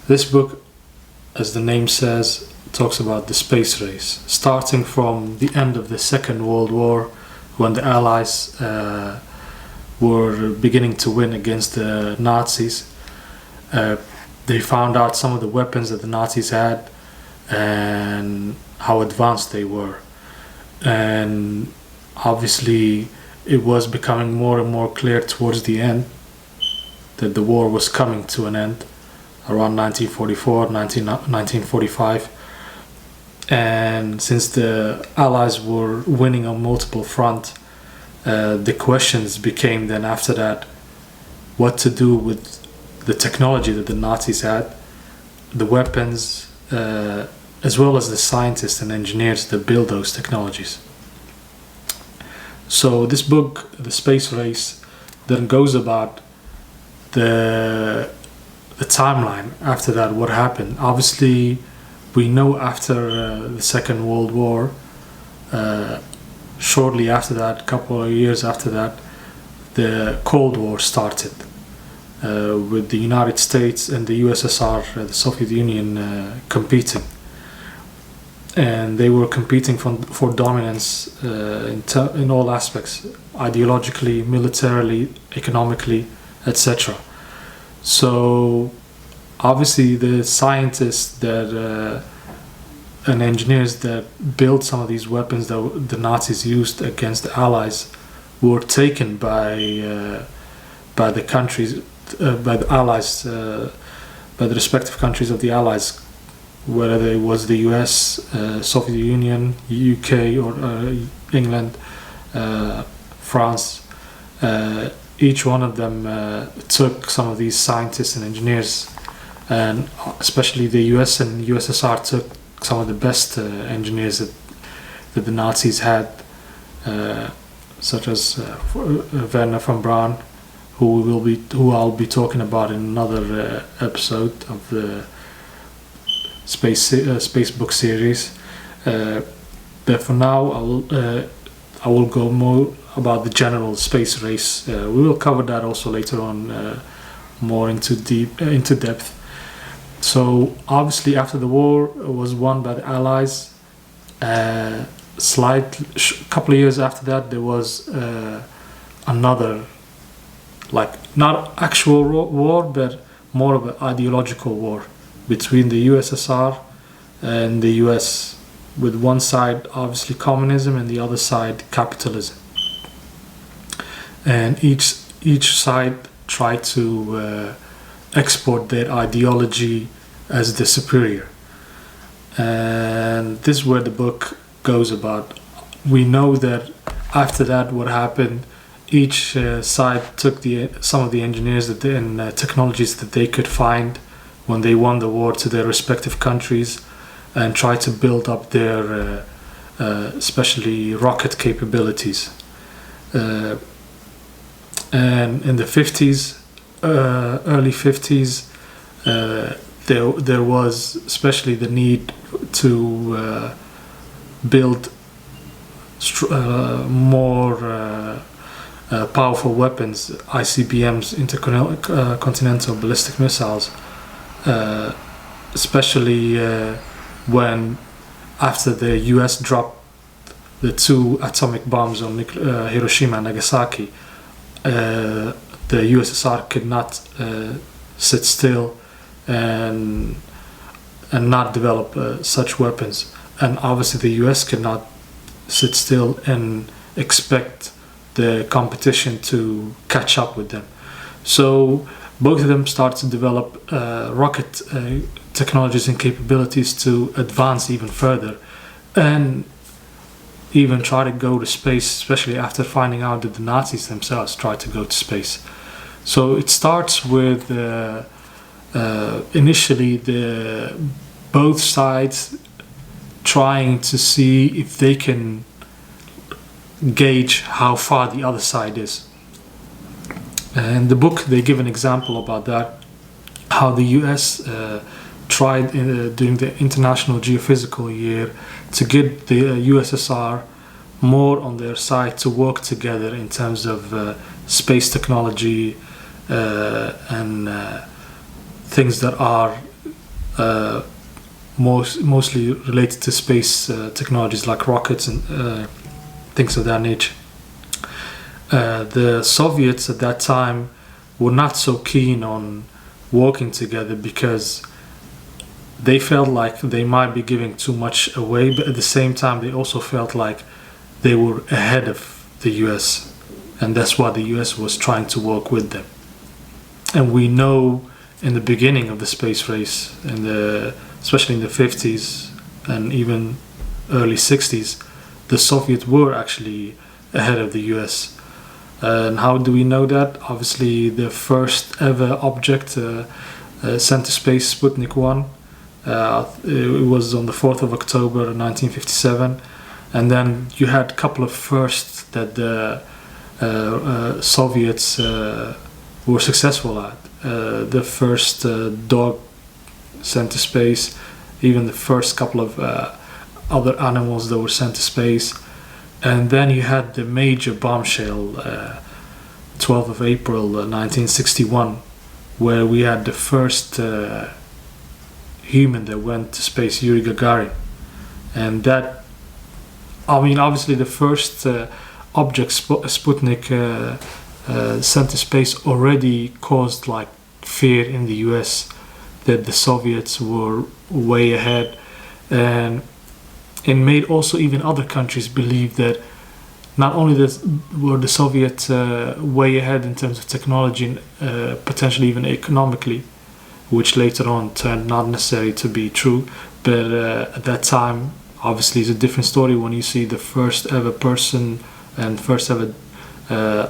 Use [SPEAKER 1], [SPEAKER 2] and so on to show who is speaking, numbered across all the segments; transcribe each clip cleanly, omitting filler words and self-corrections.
[SPEAKER 1] This book, as the name says, talks about the space race, starting from the end of the Second World War, when the Allies were beginning to win against the Nazis. They found out some of the weapons that the Nazis had and how advanced they were. And obviously it was becoming more and more clear towards the end that the war was coming to an end around 1945. And since the Allies were winning on multiple fronts, the questions became then after that what to do with the technology that the Nazis had, the weapons, as well as the scientists and engineers that build those technologies. So this book, The Space Race, then goes about the timeline after that, what happened. Obviously, we know after the Second World War, shortly after that, a couple of years after that, the Cold War started with the United States and the USSR, the Soviet Union, competing. And they were competing for dominance in all aspects, ideologically, militarily, economically, etc. So obviously the scientists that and engineers that built some of these weapons that the Nazis used against the Allies were taken by the countries, by the Allies, by the respective countries of the Allies, whether it was the US, Soviet Union, UK, or England, France. Each one of them took some of these scientists and engineers, and especially the US and USSR took some of the best engineers that the Nazis had, such as Werner von Braun, who I'll be talking about in another episode of the space book series. But for now, I will go more about the general space race. We will cover that also later on, more into depth. So obviously, after the war was won by the Allies, couple of years after that, there was another, like not actual war, but more of an ideological war between the USSR and the US, with one side obviously communism and the other side capitalism. And each side tried to export their ideology as the superior. And this is where the book goes about. We know that after that, what happened, each side took some of the engineers and technologies that they could find when they won the war to their respective countries and tried to build up their especially rocket capabilities. And in the 50s, early 50s, there was especially the need to build more powerful weapons, ICBMs, intercontinental ballistic missiles, especially when after the US dropped the 2 atomic bombs on Hiroshima and Nagasaki, the USSR could not sit still and not develop such weapons, and obviously the US could not sit still and expect the competition to catch up with them. So both of them started to develop rocket technologies and capabilities to advance even further, and even try to go to space, especially after finding out that the Nazis themselves tried to go to space. So it starts with initially both sides trying to see if they can gauge how far the other side is. And the book, they give an example about that, how the US tried during the International Geophysical Year to get the USSR more on their side to work together in terms of space technology and things that are mostly related to space technologies like rockets and things of that nature. The Soviets at that time were not so keen on working together because they felt like they might be giving too much away, but at the same time they also felt like they were ahead of the US, and that's why the US was trying to work with them. And we know in the beginning of the space race, especially in the 50s and even early 60s, the Soviets were actually ahead of the US. And how do we know that? Obviously, the first ever object sent to space, Sputnik 1, it was on the 4th of October 1957. And then you had a couple of firsts that the Soviets were successful at. The first dog sent to space, even the first couple of other animals that were sent to space. And then you had the major bombshell, 12th of April 1961, where we had the first human that went to space, Yuri Gagarin. And that, I mean, obviously the first object, Sputnik, sent to space already caused like fear in the US that the Soviets were way ahead, and it made also even other countries believe that not only were the Soviets way ahead in terms of technology and potentially even economically, which later on turned not necessarily to be true, but at that time obviously it's a different story when you see the first ever person and first ever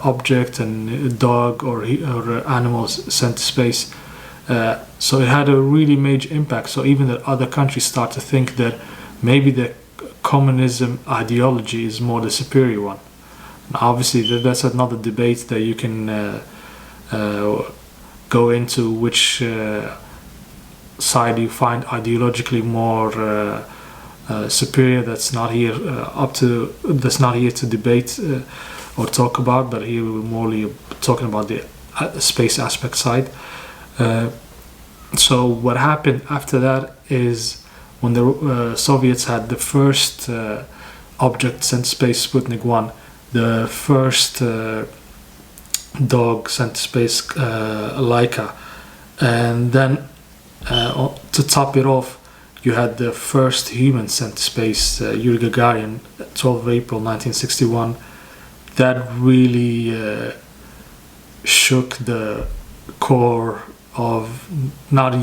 [SPEAKER 1] object and a dog or animals sent to space. So it had a really major impact. So even that other countries start to think that maybe the communism ideology is more the superior one. Now, obviously, that's another debate that you can go into, which side you find ideologically more superior. That's not here that's not here to debate or talk about, but here we're more talking about the space aspect side. So what happened after that is when the Soviets had the first object sent to space, Sputnik 1, the first dog sent to space, Laika, and then to top it off, you had the first human sent to space, Yuri Gagarin, 12th of April 1961. That really shook the core of not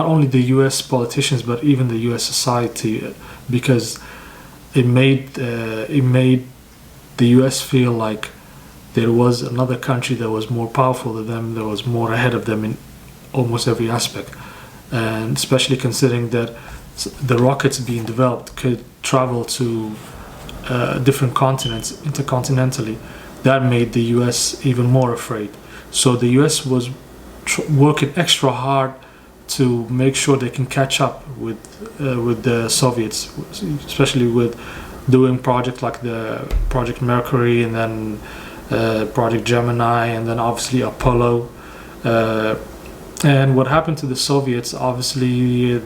[SPEAKER 1] only the US politicians but even the US society, because it made the US feel like there was another country that was more powerful than them, that was more ahead of them in almost every aspect, and especially considering that the rockets being developed could travel to different continents intercontinentally. That made the US even more afraid. So the US was working extra hard to make sure they can catch up with the Soviets, especially with doing projects like the Project Mercury and then Project Gemini and then obviously Apollo. And what happened to the Soviets, obviously,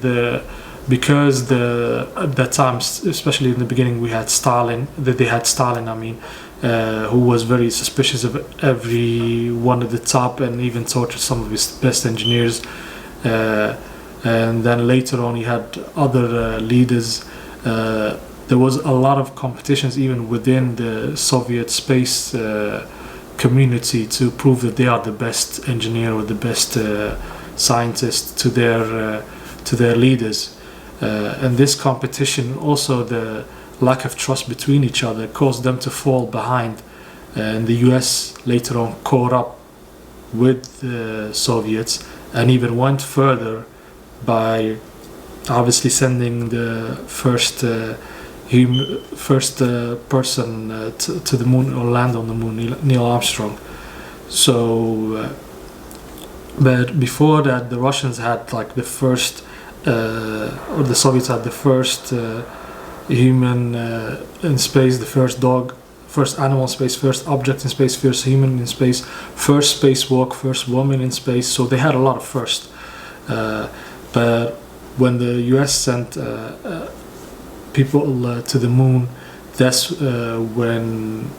[SPEAKER 1] because at that time, especially in the beginning, they had Stalin, who was very suspicious of everyone at the top and even tortured some of his best engineers. And then later on, he had other leaders. There was a lot of competitions even within the Soviet space community to prove that they are the best engineer or the best scientist to their leaders. And this competition, also the lack of trust between each other, caused them to fall behind. And the US later on caught up with the Soviets and even went further by obviously sending the first person to the moon or land on the moon, Neil Armstrong. So, but before that, the Russians had like the first, or the Soviets had the first human in space, the first dog, first animal in space, first object in space, first human in space, first spacewalk, first woman in space. So they had a lot of first. But when the US sent people to the moon, that's when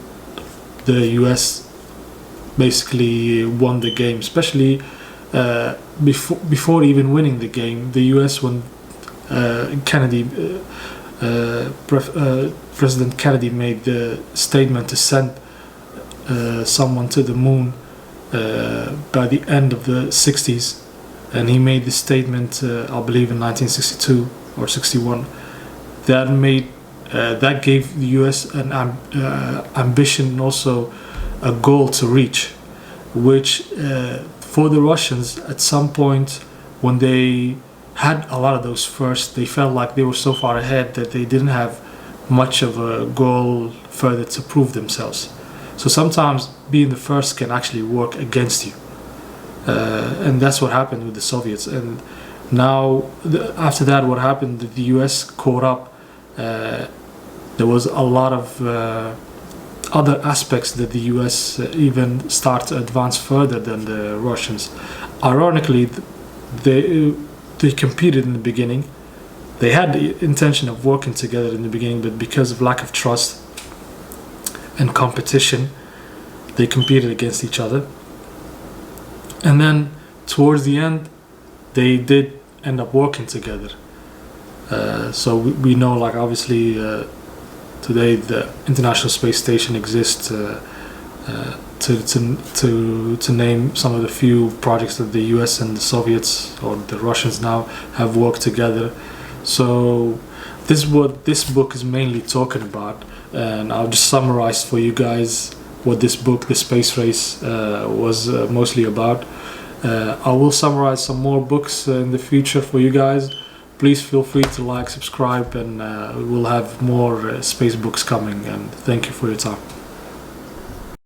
[SPEAKER 1] the US basically won the game. Especially before even winning the game, the US, when President Kennedy made the statement to send someone to the moon by the end of the 60s, and he made the statement, I believe, in 1962 or 61. That gave the US an ambition and also a goal to reach, which for the Russians at some point, when they had a lot of those first, they felt like they were so far ahead that they didn't have much of a goal further to prove themselves. So sometimes being the first can actually work against you, and that's what happened with the Soviets. And now after that, what happened, the US caught up. There was a lot of other aspects that the US even start to advance further than the Russians. Ironically, they competed in the beginning. They had the intention of working together in the beginning, but because of lack of trust and competition, they competed against each other. And then towards the end, they did end up working together. So we know, like, obviously today the International Space Station exists to name some of the few projects that the US and the Soviets, or the Russians now, have worked together. So this is what this book is mainly talking about, and I'll just summarize for you guys what this book, The Space Race, was mostly about. I will summarize some more books in the future for you guys. Please feel free to like, subscribe, and we'll have more space books coming, and thank you for your time.